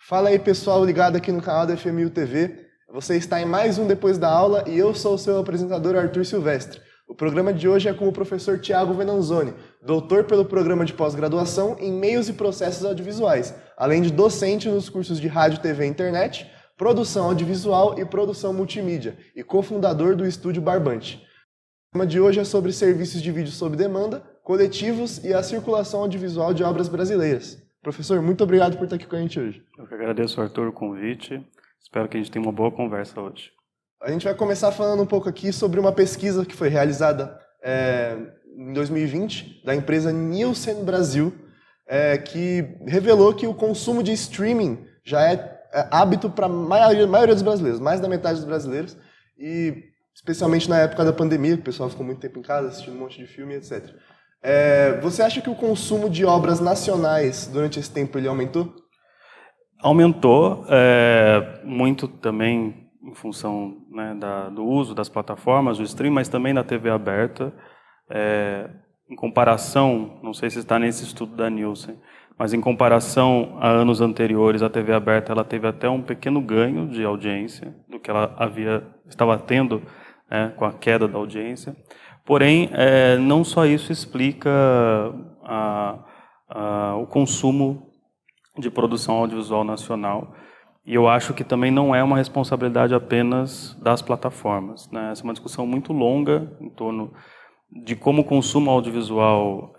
Fala aí pessoal ligado aqui no canal da FMU TV, você está em mais um Depois da Aula e eu sou o seu apresentador Arthur Silvestre. O programa de hoje é com o professor Thiago Venanzoni, doutor pelo programa de pós-graduação em Meios e Processos Audiovisuais, além de docente nos cursos de Rádio, TV e Internet, Produção Audiovisual e Produção Multimídia e cofundador do Estúdio Barbante. O tema de hoje é sobre serviços de vídeo sob demanda, coletivos e a circulação audiovisual de obras brasileiras. Professor, muito obrigado por estar aqui com a gente hoje. Eu que agradeço, Arthur, o convite. Espero que a gente tenha uma boa conversa hoje. A gente vai começar falando um pouco aqui sobre uma pesquisa que foi realizada em 2020, da empresa Nielsen Brasil, que revelou que o consumo de streaming já é hábito para a maioria dos brasileiros, mais da metade dos brasileiros, e especialmente na época da pandemia, que o pessoal ficou muito tempo em casa assistindo um monte de filme, etc. Você acha que o consumo de obras nacionais durante esse tempo ele aumentou? Aumentou, muito também em função, né, do uso das plataformas, do stream, mas também da TV aberta. Em comparação, não sei se está nesse estudo da Nielsen, mas em comparação a anos anteriores, a TV aberta ela teve até um pequeno ganho de audiência do que ela estava tendo, com a queda da audiência. Porém, não só isso explica o consumo de produção audiovisual nacional, e eu acho que também não é uma responsabilidade apenas das plataformas, né? Essa é uma discussão muito longa em torno de como o consumo audiovisual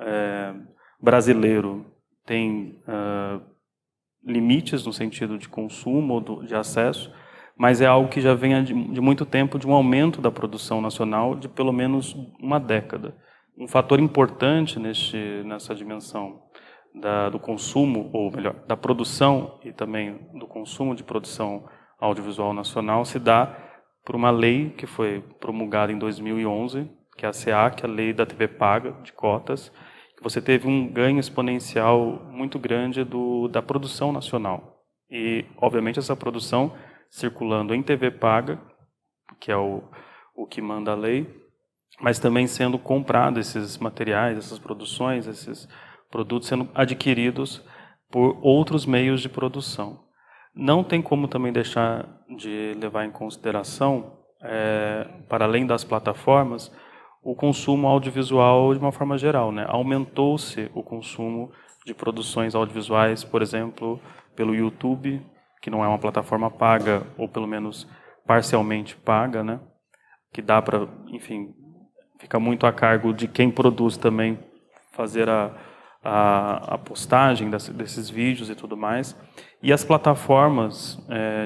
brasileiro tem limites no sentido de consumo ou de acesso, mas é algo que já vem de muito tempo de um aumento da produção nacional de pelo menos uma década. Um fator importante nessa dimensão do consumo, ou melhor, da produção e também do consumo de produção audiovisual nacional se dá por uma lei que foi promulgada em 2011, que é a SEAC, a Lei da TV Paga, de cotas, que você teve um ganho exponencial muito grande da produção nacional. E, obviamente, essa produção circulando em TV paga, que é o que manda a lei, mas também sendo comprado esses materiais, essas produções, esses produtos sendo adquiridos por outros meios de produção. Não tem como também deixar de levar em consideração, para além das plataformas, o consumo audiovisual de uma forma geral, né? Aumentou-se o consumo de produções audiovisuais, por exemplo, pelo YouTube, que não é uma plataforma paga, ou pelo menos parcialmente paga, né? Que dá para, enfim, fica muito a cargo de quem produz também fazer a postagem desses vídeos e tudo mais. E as plataformas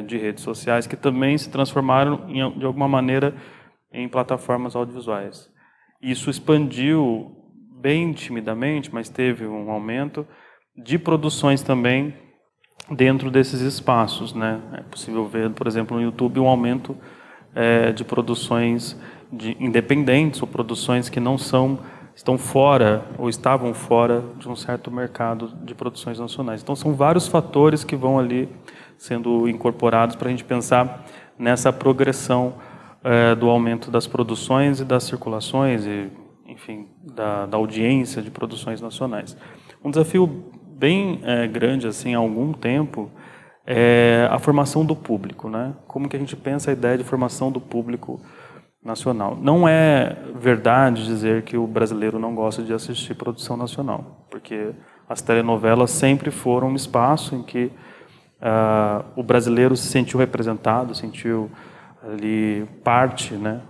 de redes sociais, que também se transformaram, de alguma maneira, em plataformas audiovisuais. Isso expandiu bem timidamente, mas teve um aumento de produções também dentro desses espaços, né? É possível ver, por exemplo, no YouTube um aumento de produções independentes ou produções que estão fora ou estavam fora de um certo mercado de produções nacionais. Então são vários fatores que vão ali sendo incorporados para a gente pensar nessa progressão do aumento das produções e das circulações e, enfim, da audiência de produções nacionais. Um desafio bem grande assim há algum tempo é a formação do público, né? Como que a gente pensa a ideia de formação do público nacional? Não é verdade dizer que o brasileiro não gosta de assistir produção nacional, porque as telenovelas sempre foram um espaço em que o brasileiro se sentiu representado, sentiu ali parte, né?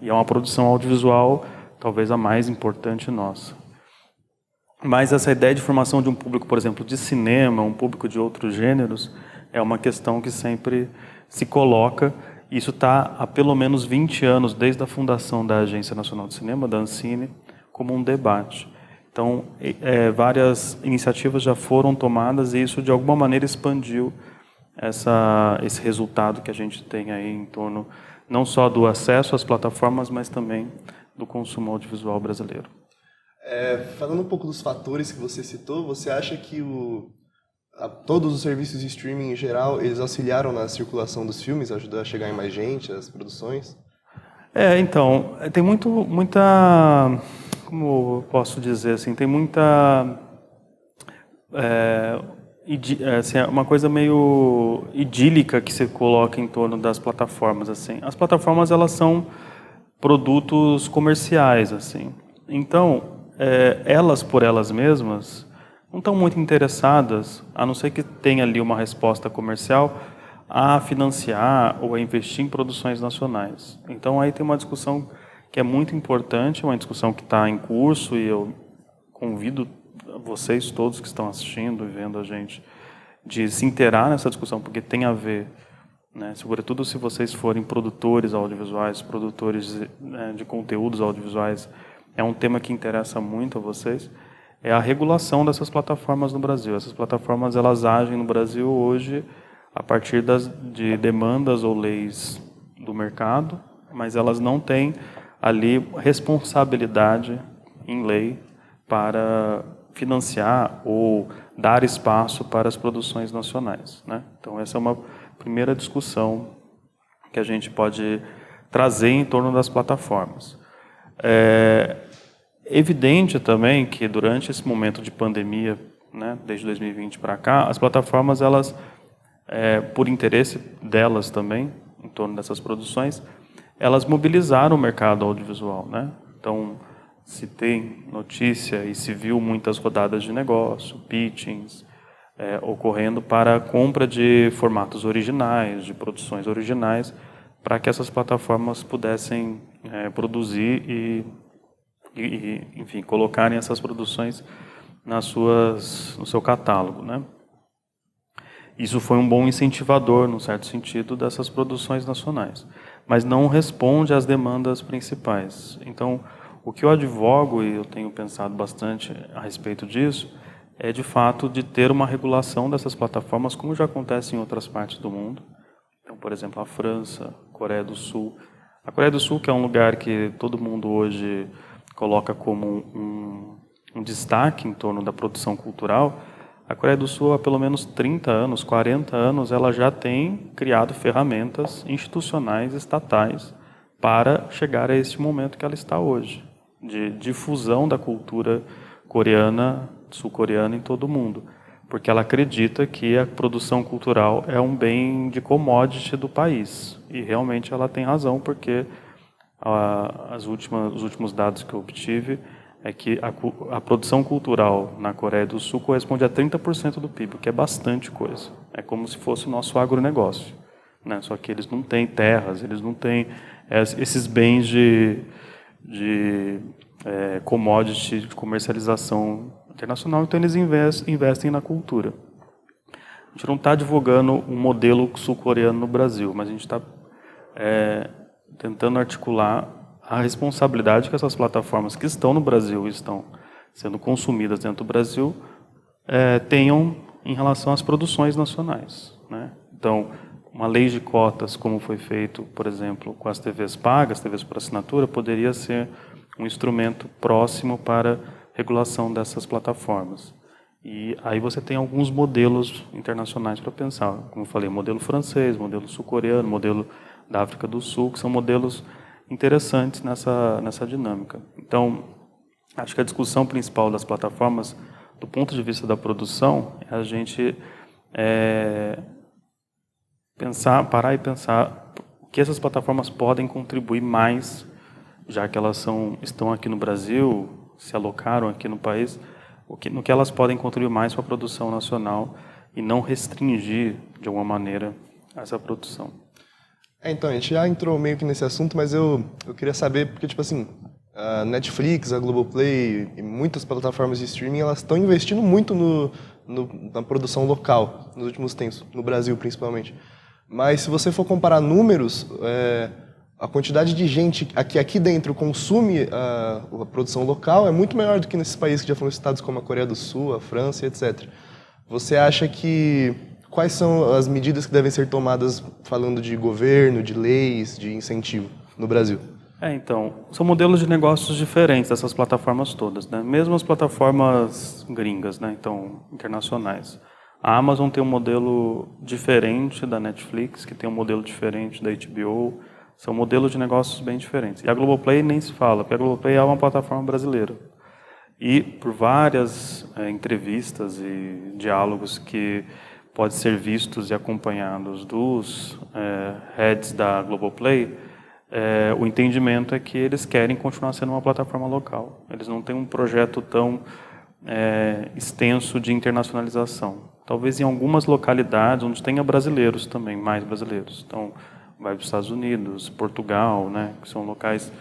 E é uma produção audiovisual talvez a mais importante nossa. Mas essa ideia de formação de um público, por exemplo, de cinema, um público de outros gêneros, é uma questão que sempre se coloca. Isso está há pelo menos 20 anos, desde a fundação da Agência Nacional de Cinema, da Ancine, como um debate. Então, várias iniciativas já foram tomadas e isso, de alguma maneira, expandiu esse resultado que a gente tem aí em torno não só do acesso às plataformas, mas também do consumo audiovisual brasileiro. Falando um pouco dos fatores que você citou, você acha que todos os serviços de streaming em geral, eles auxiliaram na circulação dos filmes, ajudou a chegar em mais gente, as produções? Então, tem muita, como eu posso dizer assim, tem muita, assim, uma coisa meio idílica que se coloca em torno das plataformas, assim. As plataformas, elas são produtos comerciais, assim. Então, elas por elas mesmas não estão muito interessadas, a não ser que tenha ali uma resposta comercial, a financiar ou a investir em produções nacionais. Então, aí tem uma discussão que é muito importante, uma discussão que está em curso, e eu convido vocês todos que estão assistindo e vendo a gente de se inteirar nessa discussão, porque tem a ver, né, sobretudo se vocês forem produtores audiovisuais, produtores, né, de conteúdos audiovisuais, é um tema que interessa muito a vocês, é a regulação dessas plataformas no Brasil. Essas plataformas, elas agem no Brasil hoje a partir de demandas ou leis do mercado, mas elas não têm ali responsabilidade em lei para financiar ou dar espaço para as produções nacionais, né? Então, essa é uma primeira discussão que a gente pode trazer em torno das plataformas. É evidente também que durante esse momento de pandemia, né, desde 2020 para cá, as plataformas, elas, por interesse delas também, em torno dessas produções, elas mobilizaram o mercado audiovisual, né? Então, se tem notícia e se viu muitas rodadas de negócio, pitchings, ocorrendo para a compra de formatos originais, de produções originais, para que essas plataformas pudessem produzir e, enfim, colocarem essas produções no seu catálogo, né? Isso foi um bom incentivador, num certo sentido, dessas produções nacionais, mas não responde às demandas principais. Então, o que eu advogo, e eu tenho pensado bastante a respeito disso, é, de fato, de ter uma regulação dessas plataformas, como já acontece em outras partes do mundo. Então, por exemplo, a França, a Coreia do Sul. A Coreia do Sul, que é um lugar que todo mundo hoje coloca como um destaque em torno da produção cultural, a Coreia do Sul, há pelo menos 30 anos, 40 anos, ela já tem criado ferramentas institucionais, estatais, para chegar a este momento que ela está hoje, de difusão da cultura coreana, sul-coreana em todo o mundo, porque ela acredita que a produção cultural é um bem de commodity do país, e realmente ela tem razão, porque os últimos dados que eu obtive é que a produção cultural na Coreia do Sul corresponde a 30% do PIB, o que é bastante coisa. É como se fosse o nosso agronegócio, né? Só que eles não têm terras, eles não têm esses bens de commodity, de comercialização internacional, então eles investem na cultura. A gente não está divulgando um modelo sul-coreano no Brasil, mas a gente está tentando articular a responsabilidade que essas plataformas que estão no Brasil e estão sendo consumidas dentro do Brasil tenham em relação às produções nacionais, né? Então, uma lei de cotas, como foi feito, por exemplo, com as TVs pagas, TVs por assinatura, poderia ser um instrumento próximo para regulação dessas plataformas. E aí você tem alguns modelos internacionais para pensar, como eu falei, modelo francês, modelo sul-coreano, modelo da África do Sul, que são modelos interessantes nessa dinâmica. Então, acho que a discussão principal das plataformas, do ponto de vista da produção, é a gente parar e pensar o que essas plataformas podem contribuir mais, já que elas estão aqui no Brasil, se alocaram aqui no país, no que elas podem contribuir mais para a produção nacional e não restringir, de alguma maneira, essa produção. Então, a gente já entrou meio que nesse assunto, mas eu queria saber, porque, tipo assim, a Netflix, a Globoplay e muitas plataformas de streaming, elas estão investindo muito na produção local, nos últimos tempos, no Brasil, principalmente. Mas, se você for comparar números, a quantidade de gente que aqui dentro consome a produção local é muito maior do que nesses países que já foram citados, como a Coreia do Sul, a França, etc. Você acha que... Quais são as medidas que devem ser tomadas falando de governo, de leis, de incentivo no Brasil? Então, são modelos de negócios diferentes dessas plataformas todas, né? Mesmo as plataformas gringas, né? Então, internacionais. A Amazon tem um modelo diferente da Netflix, que tem um modelo diferente da HBO. São modelos de negócios bem diferentes. E a Globoplay nem se fala, porque a Globoplay é uma plataforma brasileira. E por várias entrevistas e diálogos que podem ser vistos e acompanhados dos heads da Globoplay, o entendimento é que eles querem continuar sendo uma plataforma local. Eles não têm um projeto tão extenso de internacionalização. Talvez em algumas localidades onde tenha brasileiros também, mais brasileiros. Então, vai para os Estados Unidos, Portugal, né, que são locais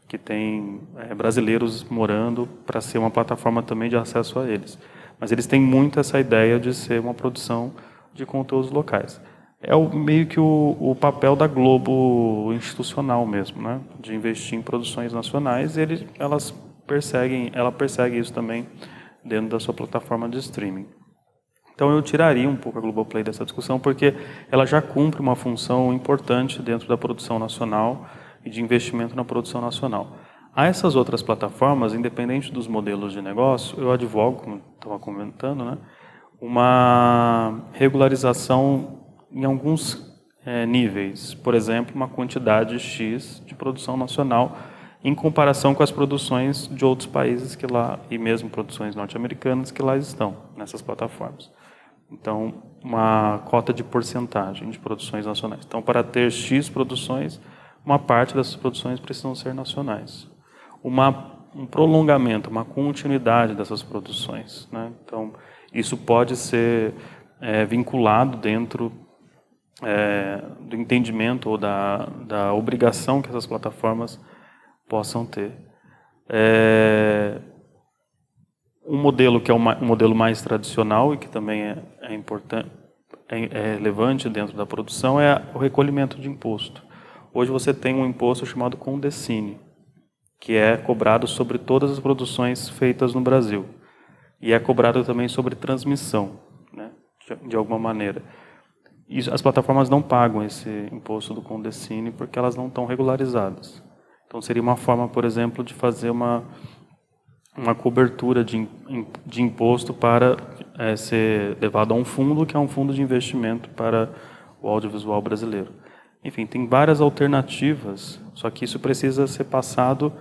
que têm brasileiros morando para ser uma plataforma também de acesso a eles. Mas eles têm muito essa ideia de ser uma produção de conteúdos locais. É meio que o papel da Globo institucional mesmo, né, de investir em produções nacionais. E ela persegue isso também dentro da sua plataforma de streaming. Então eu tiraria um pouco a Globoplay dessa discussão, porque ela já cumpre uma função importante dentro da produção nacional e de investimento na produção nacional. Há essas outras plataformas, independente dos modelos de negócio, eu advogo, como estava comentando, né, uma regularização em alguns níveis. Por exemplo, uma quantidade X de produção nacional em comparação com as produções de outros países que lá, e mesmo produções norte-americanas que lá estão, nessas plataformas. Então, uma cota de porcentagem de produções nacionais. Então, para ter X produções, uma parte dessas produções precisam ser nacionais. Um prolongamento, uma continuidade dessas produções, né? Então, isso pode ser vinculado dentro do entendimento ou da obrigação que essas plataformas possam ter. Um modelo que é um modelo mais tradicional e que também é importante, é relevante dentro da produção é o recolhimento de imposto. Hoje você tem um imposto chamado Condecine, que é cobrado sobre todas as produções feitas no Brasil. E é cobrado também sobre transmissão, né, de alguma maneira. As plataformas não pagam esse imposto do Condecine porque elas não estão regularizadas. Então seria uma forma, por exemplo, de fazer uma cobertura de imposto para ser levado a um fundo, que é um fundo de investimento para o audiovisual brasileiro. Enfim, tem várias alternativas, só que isso precisa ser passado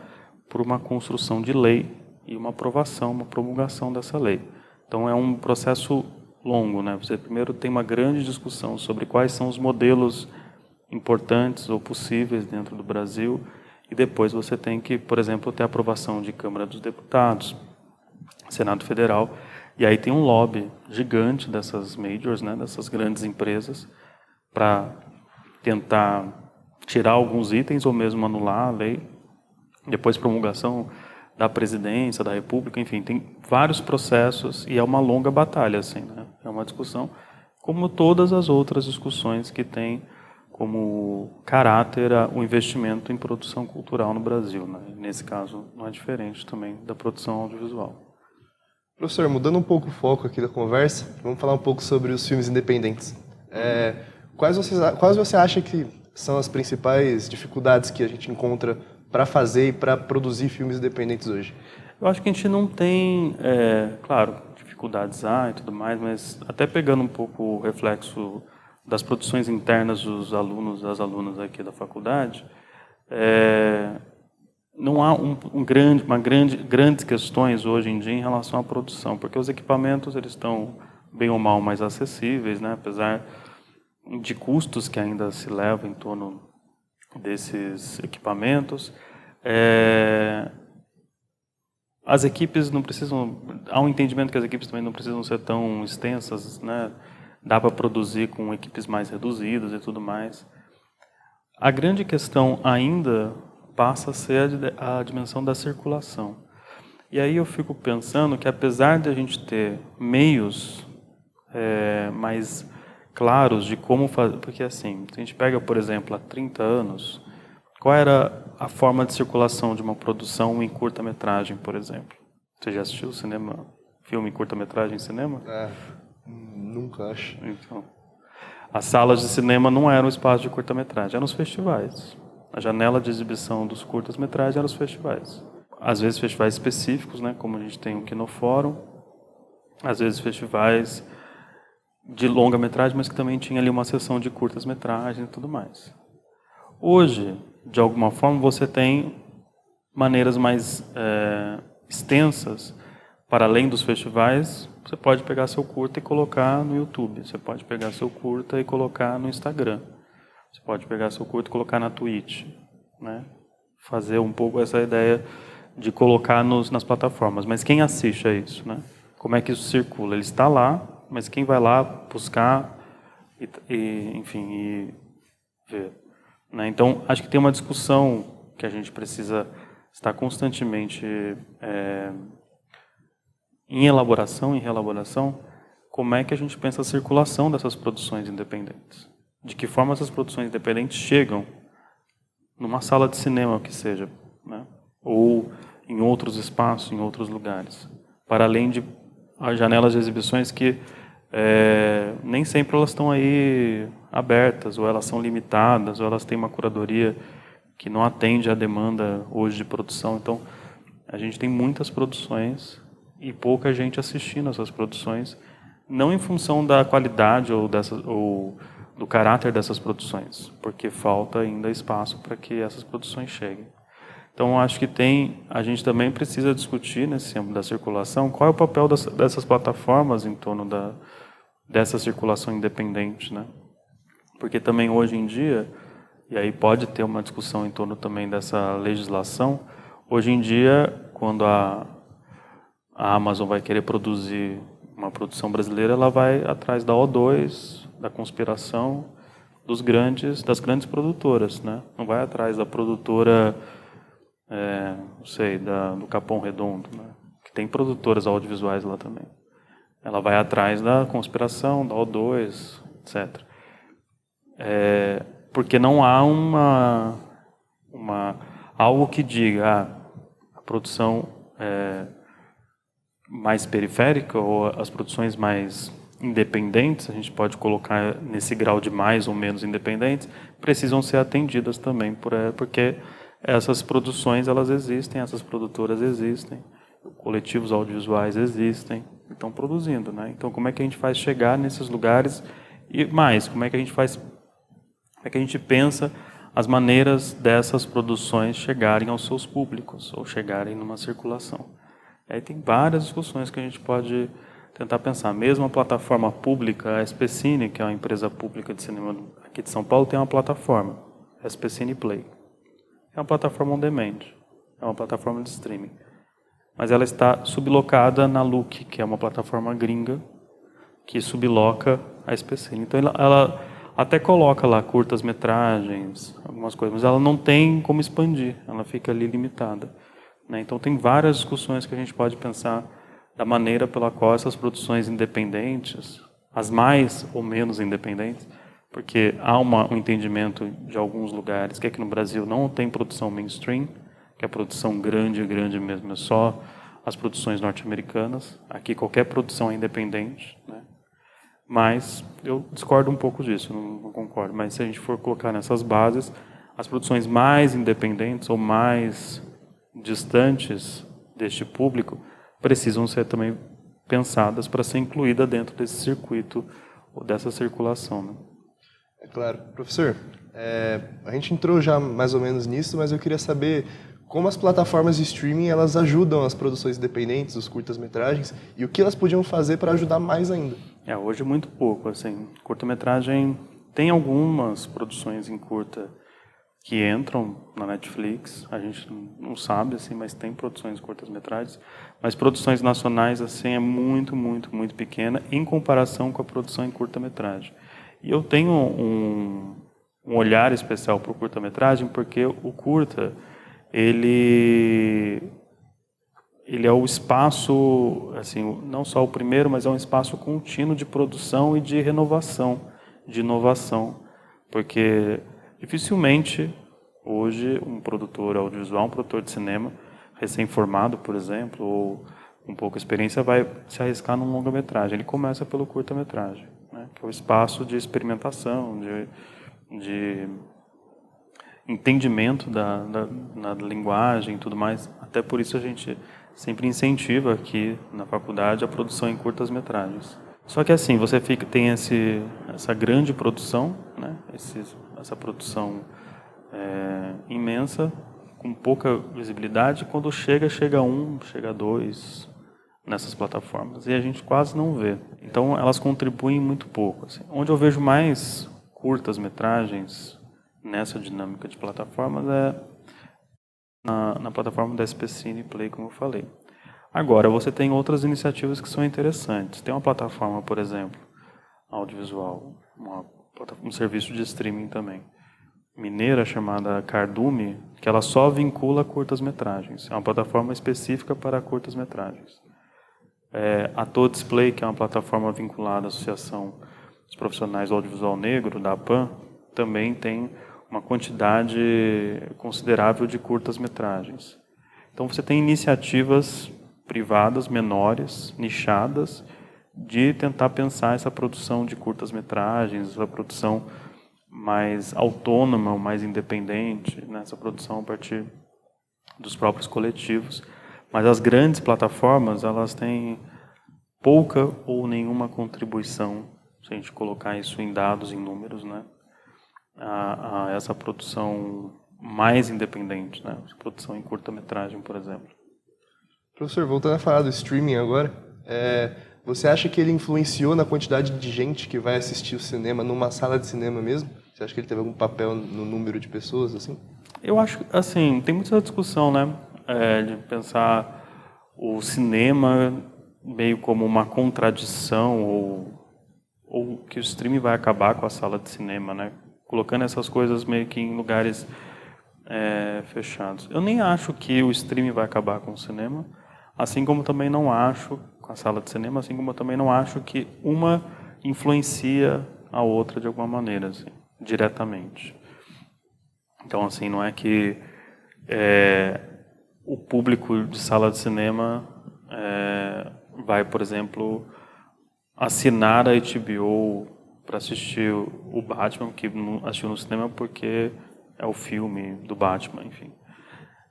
por uma construção de lei e uma aprovação, uma promulgação dessa lei. Então é um processo longo, né? Você primeiro tem uma grande discussão sobre quais são os modelos importantes ou possíveis dentro do Brasil, e depois você tem que, por exemplo, ter a aprovação de Câmara dos Deputados, Senado Federal, e aí tem um lobby gigante dessas majors, né, dessas grandes empresas, para tentar tirar alguns itens ou mesmo anular a lei, depois promulgação da presidência, da República, enfim, tem vários processos e é uma longa batalha, assim, né? É uma discussão como todas as outras discussões que tem como caráter o investimento em produção cultural no Brasil, né? Nesse caso, não é diferente também da produção audiovisual. Professor, mudando um pouco o foco aqui da conversa, vamos falar um pouco sobre os filmes independentes. Quais você acha que são as principais dificuldades que a gente encontra para fazer e para produzir filmes independentes hoje? Eu acho que a gente não tem, claro, dificuldades e tudo mais, mas até pegando um pouco o reflexo das produções internas dos alunos, das alunas aqui da faculdade, não há grandes questões hoje em dia em relação à produção, porque os equipamentos eles estão bem ou mal mais acessíveis, né? Apesar de custos que ainda se levam em torno desses equipamentos. As equipes não precisam, há um entendimento que as equipes também não precisam ser tão extensas, né? Dá para produzir com equipes mais reduzidas e tudo mais. A grande questão ainda passa a ser a dimensão da circulação. E aí eu fico pensando que apesar de a gente ter meios mais claros de como fazer, porque assim, se a gente pega, por exemplo, há 30 anos, qual era a forma de circulação de uma produção em curta-metragem, por exemplo? Você já assistiu filme em curta-metragem em cinema? Nunca acho. Então, as salas de cinema não eram espaço de curta-metragem, eram os festivais. A janela de exibição dos curtas-metragens eram os festivais. Às vezes festivais específicos, né, como a gente tem o Kinofórum, às vezes festivais de longa-metragem, mas que também tinha ali uma seção de curtas-metragens e tudo mais. Hoje, de alguma forma, você tem maneiras mais extensas, para além dos festivais. Você pode pegar seu curta e colocar no YouTube, você pode pegar seu curta e colocar no Instagram, você pode pegar seu curta e colocar na Twitch, né? Fazer um pouco essa ideia de colocar nas plataformas. Mas quem assiste a isso, né? Como é que isso circula? Ele está lá, mas quem vai lá buscar enfim, e ver, né? Então, acho que tem uma discussão que a gente precisa estar constantemente em elaboração, em reelaboração, como é que a gente pensa a circulação dessas produções independentes. De que forma essas produções independentes chegam numa sala de cinema, que seja, né? Ou em outros espaços, em outros lugares. Para além de as janelas de exibições que nem sempre elas estão aí abertas, ou elas são limitadas, ou elas têm uma curadoria que não atende à demanda hoje de produção. Então, a gente tem muitas produções e pouca gente assistindo essas produções, não em função da qualidade ou do caráter dessas produções, porque falta ainda espaço para que essas produções cheguem. Então, acho que a gente também precisa discutir, nesse âmbito da circulação, qual é o papel dessas plataformas em torno dessa circulação independente, né? Porque também hoje em dia, e aí pode ter uma discussão em torno também dessa legislação, hoje em dia, quando a Amazon vai querer produzir uma produção brasileira, ela vai atrás da O2, da Conspiração, das grandes produtoras, né? Não vai atrás da produtora, não sei, do Capão Redondo, né? Que tem produtoras audiovisuais lá também. Ela vai atrás da Conspiração, da O2, etc. Porque não há algo que diga a produção mais periférica ou as produções mais independentes, a gente pode colocar nesse grau de mais ou menos independentes, precisam ser atendidas também, porque essas produções elas existem, essas produtoras existem, coletivos audiovisuais existem, estão produzindo, né? Então, como é que a gente faz chegar nesses lugares e mais, como é que a gente pensa as maneiras dessas produções chegarem aos seus públicos ou chegarem numa circulação? Aí tem várias discussões que a gente pode tentar pensar. Mesmo a plataforma pública, a SPCine, que é uma empresa pública de cinema aqui de São Paulo, tem uma plataforma, a SPCine Play. É uma plataforma on demand, é uma plataforma de streaming. Mas ela está sublocada na Look, que é uma plataforma gringa que subloca a SPCine. Então ela até coloca lá curtas-metragens, algumas coisas, mas ela não tem como expandir, ela fica ali limitada, né? Então tem várias discussões que a gente pode pensar da maneira pela qual essas produções independentes, as mais ou menos independentes, porque há um entendimento de alguns lugares que aqui no Brasil não tem produção mainstream, que é produção grande mesmo, é só as produções norte-americanas. Aqui qualquer produção é independente, né? Mas eu discordo um pouco disso, não concordo. Mas se a gente for colocar nessas bases, as produções mais independentes ou mais distantes deste público precisam ser também pensadas para ser incluída dentro desse circuito ou dessa circulação, né? É claro. Professor, a gente entrou já mais ou menos nisso, mas eu queria saber como as plataformas de streaming elas ajudam as produções independentes, os curtas-metragens, e o que elas podiam fazer para ajudar mais ainda. Hoje muito pouco, assim. Curta-metragem tem algumas produções em curta que entram na Netflix, a gente não sabe, assim, mas tem produções curtas-metragens, mas produções nacionais, assim, é muito pequena em comparação com a produção em curta-metragem. E eu tenho um olhar especial para o curta-metragem, porque o curta, ele é o espaço, assim, não só o primeiro, mas é um espaço contínuo de produção e de renovação, de inovação, porque dificilmente hoje um produtor audiovisual, um produtor de cinema recém-formado, por exemplo, ou com pouca experiência, vai se arriscar num longa-metragem. Ele começa pelo curta-metragem, né, que é o espaço de experimentação, de entendimento na linguagem e tudo mais. Até por isso a gente sempre incentiva aqui na faculdade a produção em curtas-metragens. Só que assim, tem essa grande produção, né? Essa produção imensa, com pouca visibilidade. Quando chega um, chega dois nessas plataformas. E a gente quase não vê. Então, elas contribuem muito pouco. Assim. Onde eu vejo mais curtas-metragens nessa dinâmica de plataformas é na plataforma da SP Cine Play, como eu falei. Agora, você tem outras iniciativas que são interessantes. Tem uma plataforma, por exemplo, audiovisual, um serviço de streaming também, mineira, chamada Cardume, que ela só vincula curtas-metragens. É uma plataforma específica para curtas-metragens. A Todisplay, que é uma plataforma vinculada à Associação dos Profissionais do Audiovisual Negro, da APAN, também tem uma quantidade considerável de curtas-metragens. Então, você tem iniciativas privadas, menores, nichadas, de tentar pensar essa produção de curtas-metragens, essa produção mais autônoma, mais independente, né? Essa produção a partir dos próprios coletivos. Mas as grandes plataformas, elas têm pouca ou nenhuma contribuição, se a gente colocar isso em dados, em números, né? A essa produção mais independente, né? Essa produção em curta-metragem, por exemplo. Professor, voltando a falar do streaming agora, você acha que ele influenciou na quantidade de gente que vai assistir o cinema numa sala de cinema mesmo? Você acha que ele teve algum papel no número de pessoas, assim? Eu acho, assim, tem muita discussão, né? De pensar o cinema meio como uma contradição ou que o streaming vai acabar com a sala de cinema, né? Colocando essas coisas meio que em lugares fechados. Eu nem acho que o streaming vai acabar com o cinema, assim como também não acho com a sala de cinema, assim como eu também não acho que uma influencia a outra de alguma maneira, assim, diretamente. Então, assim, não é que o público de sala de cinema vai, por exemplo, assinar a HBO para assistir o Batman, que não assistiu no cinema porque é o filme do Batman, enfim.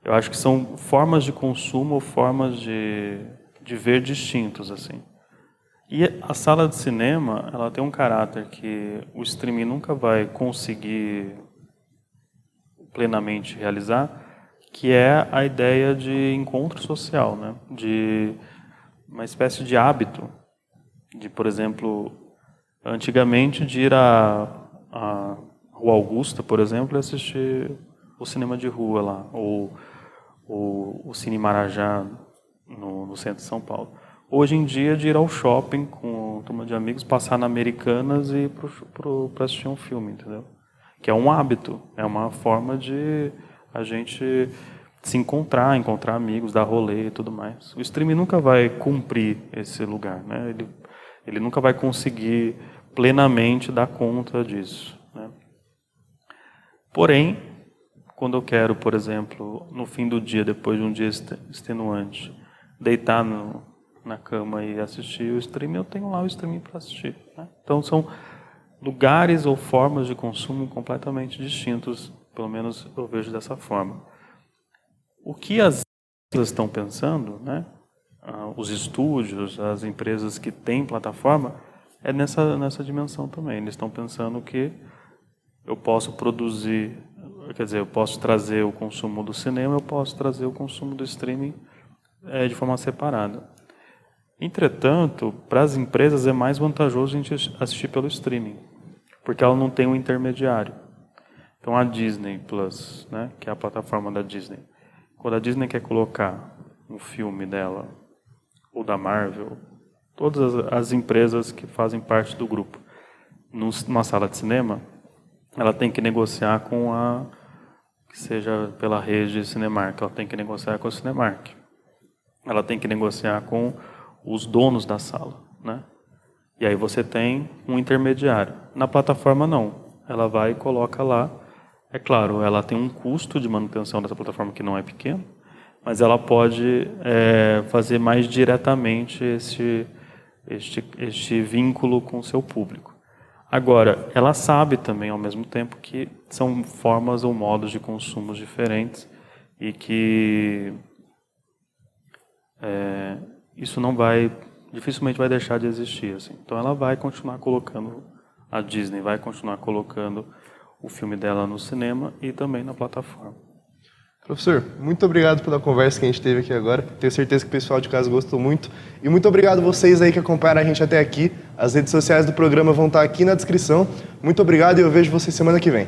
Eu acho que são formas de consumo ou formas de ver distintos, assim. E a sala de cinema, ela tem um caráter que o streaming nunca vai conseguir plenamente realizar, que é a ideia de encontro social, né? De uma espécie de hábito, de, por exemplo, antigamente de ir à Rua Augusta, por exemplo, e assistir o cinema de rua lá, ou o Cine Marajá no centro de São Paulo. Hoje em dia, de ir ao shopping com uma turma de amigos, passar na Americanas e ir para assistir um filme, entendeu? Que é um hábito, é uma forma de a gente se encontrar amigos, dar rolê e tudo mais. O streaming nunca vai cumprir esse lugar, né? Ele nunca vai conseguir plenamente dar conta disso, né? Porém, quando eu quero, por exemplo, no fim do dia, depois de um dia extenuante, deitar na cama e assistir o streaming, eu tenho lá o streaming para assistir, né? Então, são lugares ou formas de consumo completamente distintos, pelo menos eu vejo dessa forma. O que as empresas estão pensando, né? Os estúdios, as empresas que têm plataforma, é nessa dimensão também. Eles estão pensando que eu posso produzir, quer dizer, eu posso trazer o consumo do cinema, eu posso trazer o consumo do streaming de forma separada. Entretanto, para as empresas é mais vantajoso a gente assistir pelo streaming, porque ela não tem um intermediário. Então a Disney Plus, né, que é a plataforma da Disney, quando a Disney quer colocar um filme dela, ou da Marvel, todas as empresas que fazem parte do grupo, numa sala de cinema, ela tem que negociar com que seja pela rede Cinemark, ela tem que negociar com a Cinemark. Ela tem que negociar com os donos da sala, né? E aí você tem um intermediário. Na plataforma não. Ela vai e coloca lá. É claro, ela tem um custo de manutenção dessa plataforma que não é pequeno, mas ela pode fazer mais diretamente este vínculo com o seu público. Agora, ela sabe também, ao mesmo tempo, que são formas ou modos de consumo diferentes e que isso dificilmente vai deixar de existir, assim. Então ela vai continuar colocando, a Disney vai continuar colocando o filme dela no cinema e também na plataforma. Professor, muito obrigado pela conversa que a gente teve aqui agora. Tenho certeza que o pessoal de casa gostou muito. E muito obrigado vocês aí que acompanharam a gente até aqui. As redes sociais do programa vão estar aqui na descrição. Muito obrigado e eu vejo vocês semana que vem.